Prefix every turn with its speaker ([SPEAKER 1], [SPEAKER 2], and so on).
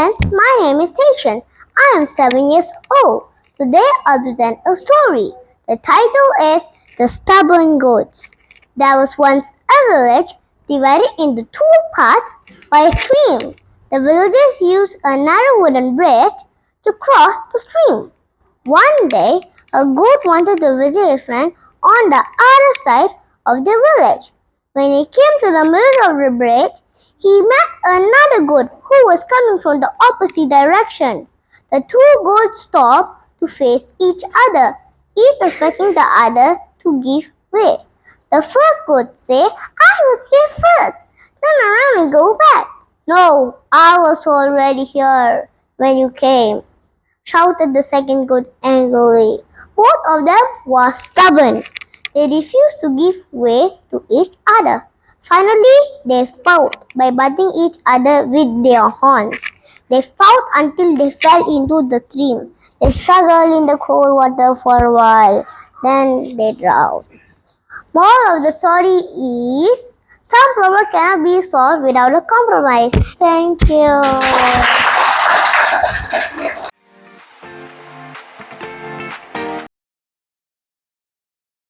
[SPEAKER 1] friends, my name is Seshan. I am 7 years old. Today I'll present a story. The title is The Stubborn Goats. There was once a village divided into two parts by a stream. The villagers used a narrow wooden bridge to cross the stream. One day, a goat wanted to visit a friend on the other side of the village. When he came to the middle of the bridge, he met another goat who was coming from the opposite direction. The two goats stopped to face each other, each expecting the other to give way. The first goat said, "I was here first. Turn around and go back." "No, I was already here when you came," shouted the second goat angrily. Both of them were stubborn. They refused to give way to each other. Finally, they fought by butting each other with their horns. They fought until they fell into the stream. They struggled in the cold water for a while. Then they drowned. Moral of the story is, some problems cannot be solved without a compromise. Thank you.